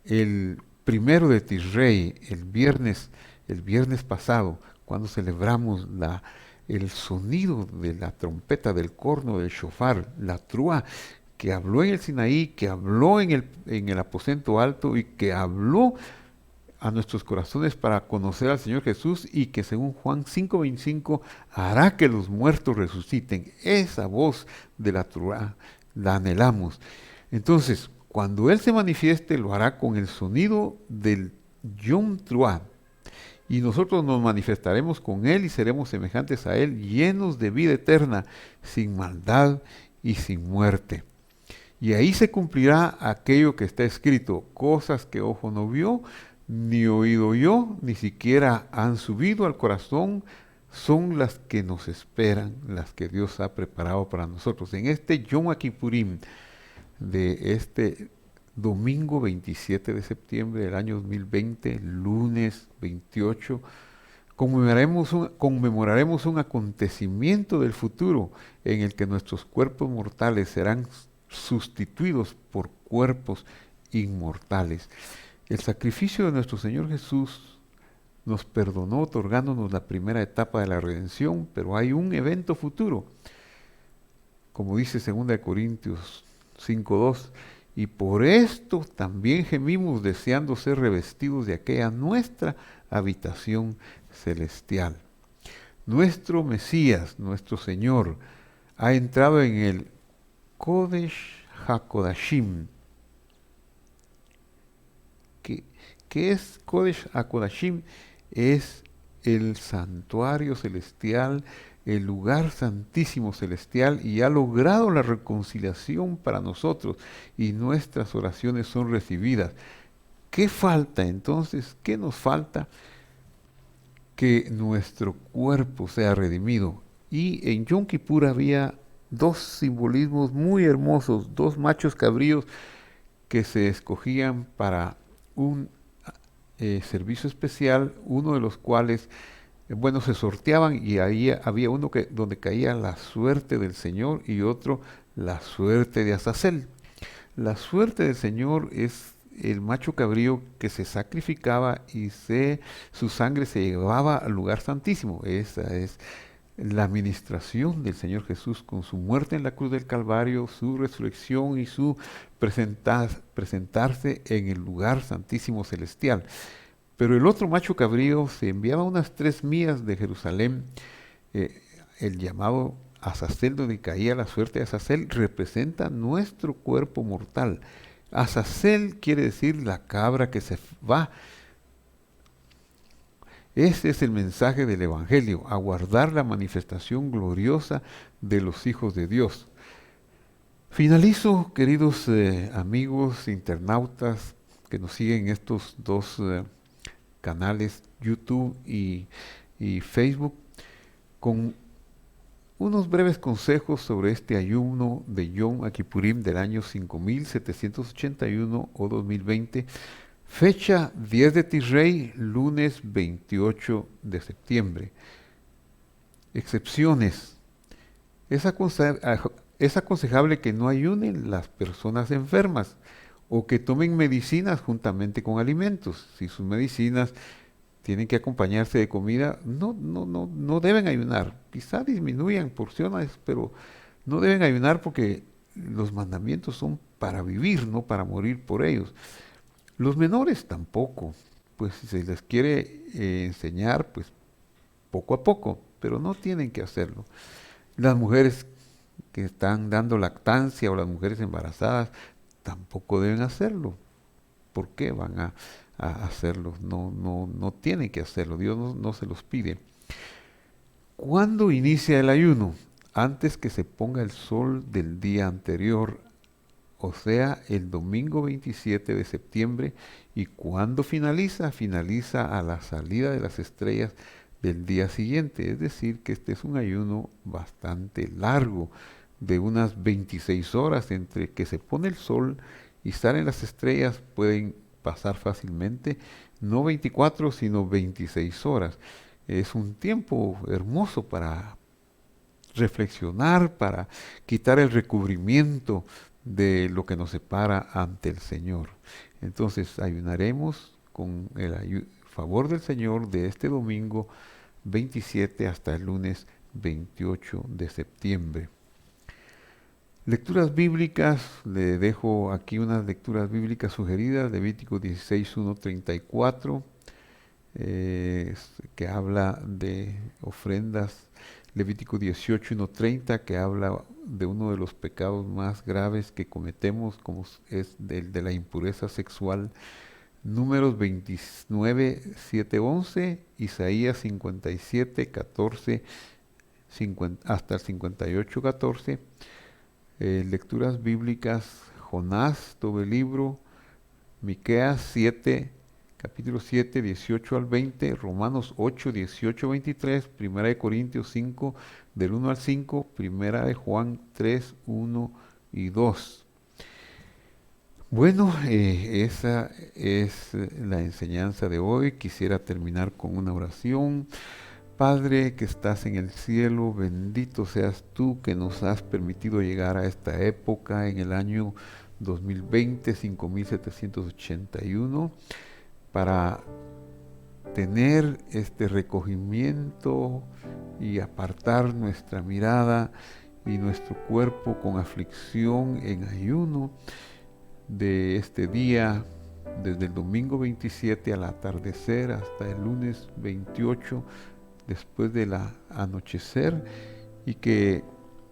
el 1 de Tishrei, el viernes pasado, cuando celebramos el sonido de la trompeta, del corno, del shofar, la trúa, que habló en el Sinaí, que habló en el aposento alto y que habló a nuestros corazones para conocer al Señor Jesús y que según Juan 5:25 hará que los muertos resuciten. Esa voz de la trúa la anhelamos. Entonces, cuando Él se manifieste, lo hará con el sonido del Yom Teruah. Y nosotros nos manifestaremos con Él y seremos semejantes a Él, llenos de vida eterna, sin maldad y sin muerte. Y ahí se cumplirá aquello que está escrito, cosas que ojo no vio, ni oído oyó, ni siquiera han subido al corazón, son las que nos esperan, las que Dios ha preparado para nosotros. En este Yom Kippurim de este domingo 27 de septiembre del año 2020, lunes 28, conmemoraremos un acontecimiento del futuro en el que nuestros cuerpos mortales serán sustituidos por cuerpos inmortales. El sacrificio de nuestro Señor Jesús nos perdonó otorgándonos la primera etapa de la redención, pero hay un evento futuro, como dice 2 Corintios 5:2, y por esto también gemimos deseando ser revestidos de aquella nuestra habitación celestial. Nuestro Mesías, nuestro Señor, ha entrado en el Kodesh HaKodashim. ¿Qué es Kodesh HaKodashim? Es el santuario celestial, el lugar santísimo celestial, y ha logrado la reconciliación para nosotros y nuestras oraciones son recibidas. ¿Qué falta entonces? ¿Qué nos falta? Que nuestro cuerpo sea redimido. Y en Yom Kippur había dos simbolismos muy hermosos, dos machos cabríos que se escogían para un servicio especial, uno de los cuales se sorteaban y ahí había uno donde caía la suerte del Señor y otro la suerte de Azazel. La suerte del Señor es el macho cabrío que se sacrificaba y su sangre se llevaba al lugar santísimo. Esa es la administración del Señor Jesús con su muerte en la cruz del Calvario, su resurrección y su presentarse en el lugar santísimo celestial. Pero el otro macho cabrío se enviaba unas 3 millas de Jerusalén, el llamado Azazel, donde caía la suerte de Azazel, representa nuestro cuerpo mortal. Azazel quiere decir la cabra que se va. Ese es el mensaje del Evangelio, aguardar la manifestación gloriosa de los hijos de Dios. Finalizo, queridos amigos, internautas que nos siguen en estos dos canales, YouTube y Facebook, con unos breves consejos sobre este ayuno de Yom Kippurim del año 5781 o 2020, fecha 10 de Tishrei, lunes 28 de septiembre. Excepciones. Es aconsejable que no ayunen las personas enfermas o que tomen medicinas juntamente con alimentos. Si sus medicinas tienen que acompañarse de comida, no deben ayunar. Quizá disminuyan porciones, pero no deben ayunar porque los mandamientos son para vivir, no para morir por ellos. Los menores tampoco, pues si se les quiere enseñar, pues poco a poco, pero no tienen que hacerlo. Las mujeres que están dando lactancia o las mujeres embarazadas tampoco deben hacerlo. ¿Por qué van a hacerlo? No tienen que hacerlo, Dios no se los pide. ¿Cuándo inicia el ayuno? antes que se ponga el sol del día anterior, o sea, el domingo 27 de septiembre. ¿Y cuando finaliza? Finaliza a la salida de las estrellas del día siguiente. Es decir, que este es un ayuno bastante largo, de unas 26 horas entre que se pone el sol y salen las estrellas. Pueden pasar fácilmente, no 24, sino 26 horas. Es un tiempo hermoso para reflexionar, para quitar el recubrimiento de lo que nos separa ante el Señor. Entonces ayunaremos con el favor del Señor de este domingo 27 hasta el lunes 28 de septiembre. Lecturas bíblicas, le dejo aquí unas lecturas bíblicas sugeridas. Levítico 16, 1, 34, que habla de ofrendas. Levítico 18, 1, 30, que habla de uno de los pecados más graves que cometemos, como es el de la impureza sexual. Números 29, 7, 11, Isaías 57, 14, 50, hasta el 58, 14. Lecturas bíblicas, Jonás, todo el libro, Miqueas 7, capítulo 7, 18 al 20, Romanos 8, 18, 23, Primera de Corintios 5, del 1 al 5, Primera de Juan 3, 1 y 2. Bueno, esa es la enseñanza de hoy. Quisiera terminar con una oración. Padre que estás en el cielo, bendito seas tú que nos has permitido llegar a esta época en el año 2020, 5781, para tener este recogimiento y apartar nuestra mirada y nuestro cuerpo con aflicción en ayuno de este día, desde el domingo 27 al atardecer hasta el lunes 28 después del anochecer, y que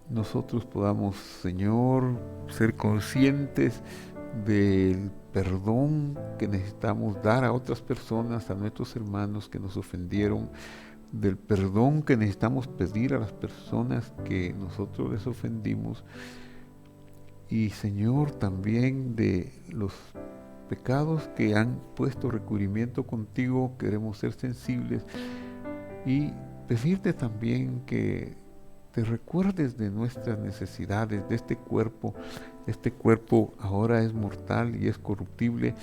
nosotros podamos, Señor, ser conscientes del perdón que necesitamos dar a otras personas, a nuestros hermanos que nos ofendieron, del perdón que necesitamos pedir a las personas que nosotros les ofendimos, y Señor, también de los pecados que han puesto recubrimiento contigo. Queremos ser sensibles y pedirte también que te recuerdes de nuestras necesidades, de este cuerpo. Este cuerpo ahora es mortal y es corruptible,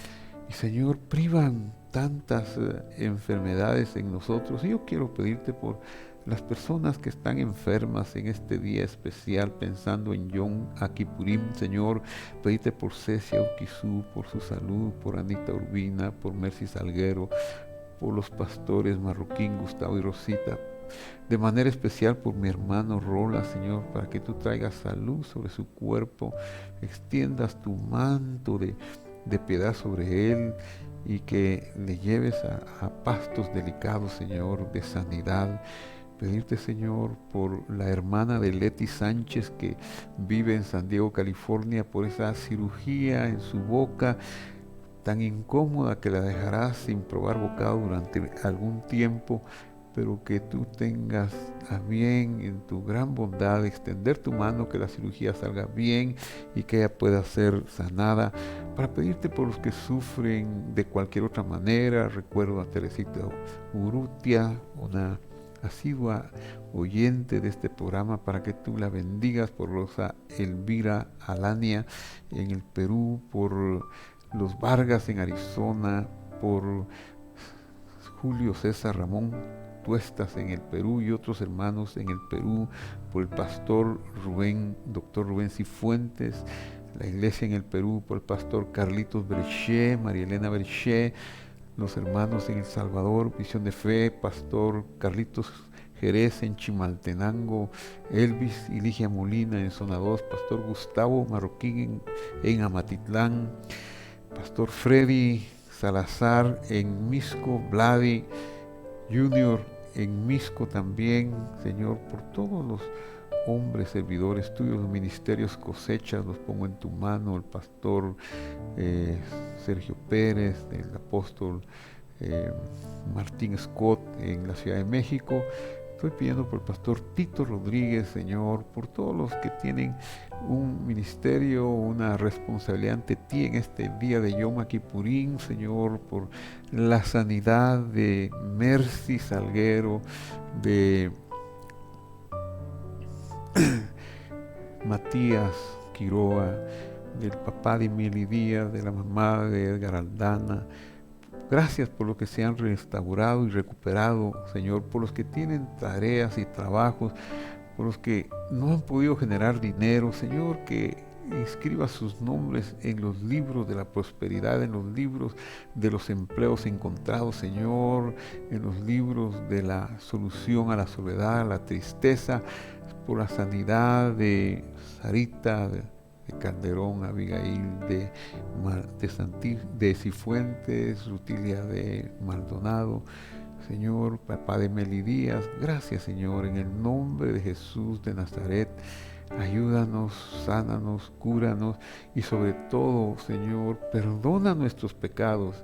y Señor, privan tantas enfermedades en nosotros. Y yo quiero pedirte por las personas que están enfermas en este día especial, pensando en Yom Kippurim, Señor. Pedirte por Cecia Urquizú, por su salud, por Anita Urbina, por Mercy Salguero, por los pastores Marroquín, Gustavo y Rosita, de manera especial por mi hermano Rola, Señor, para que tú traigas salud sobre su cuerpo, extiendas tu manto de piedad sobre él, y que le lleves a pastos delicados, Señor, de sanidad. Pedirte, Señor, por la hermana de Leti Sánchez, que vive en San Diego, California, por esa cirugía en su boca tan incómoda que la dejarás sin probar bocado durante algún tiempo, pero que tú tengas a bien, en tu gran bondad, extender tu mano, que la cirugía salga bien y que ella pueda ser sanada. Para pedirte por los que sufren de cualquier otra manera. Recuerdo a Teresita Urrutia, una asidua oyente de este programa, para que tú la bendigas, por Rosa Elvira Alania en el Perú, por los Vargas en Arizona, por Julio César Ramón Tuestas en el Perú y otros hermanos en el Perú, por el pastor Rubén, doctor Rubén Cifuentes, la iglesia en el Perú, por el pastor Carlitos Breché, María Elena Breché, los hermanos en El Salvador, Visión de Fe, pastor Carlitos Jerez en Chimaltenango, Elvis y Ligia Molina en Zona 2, pastor Gustavo Marroquín en Amatitlán, pastor Freddy Salazar en Misco, Vladi Junior en Misco también, Señor, por todos los hombres servidores tuyos, los ministerios Cosechas, los pongo en tu mano, el pastor Sergio Pérez, el apóstol Martín Scott en la Ciudad de México, Estoy pidiendo por el pastor Tito Rodríguez, Señor, por todos los que tienen un ministerio, una responsabilidad ante ti en este día de Yom Kippurín, Señor, por la sanidad de Mercy Salguero, de Matías Quiroa, del papá de Emily Díaz, de la mamá de Edgar Aldana. Gracias por lo que se han restaurado y recuperado, Señor, por los que tienen tareas y trabajos, por los que no han podido generar dinero, Señor, que inscriba sus nombres en los libros de la prosperidad, en los libros de los empleos encontrados, Señor, en los libros de la solución a la soledad, a la tristeza, por la sanidad de Sarita, de Calderón, Abigail, de Cifuentes, Rutilia de Maldonado, Señor, papá de Meli Díaz. Gracias, Señor, en el nombre de Jesús de Nazaret. Ayúdanos, sánanos, cúranos y sobre todo, Señor, perdona nuestros pecados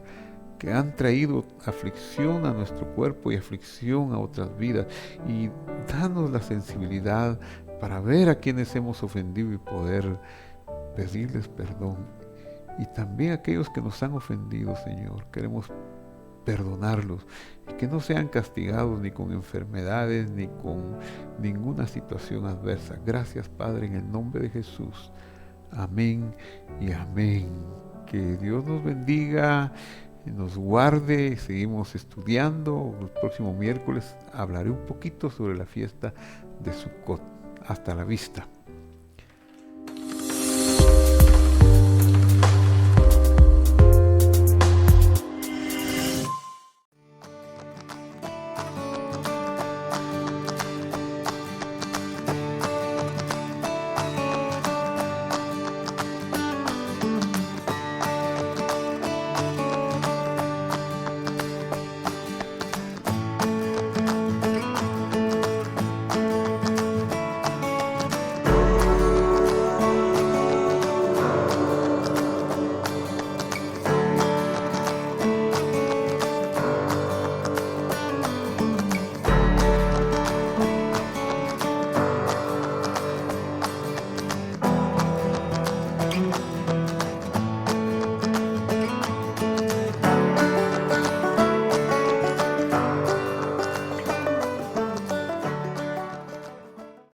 que han traído aflicción a nuestro cuerpo y aflicción a otras vidas, y danos la sensibilidad para ver a quienes hemos ofendido y poder pedirles perdón. Y también a aquellos que nos han ofendido, Señor, queremos perdonarlos, y que no sean castigados ni con enfermedades ni con ninguna situación adversa. Gracias, Padre, en el nombre de Jesús. Amén y amén. Que Dios nos bendiga, nos guarde. Seguimos estudiando. El próximo miércoles hablaré un poquito sobre la fiesta de Sukkot. Hasta la vista.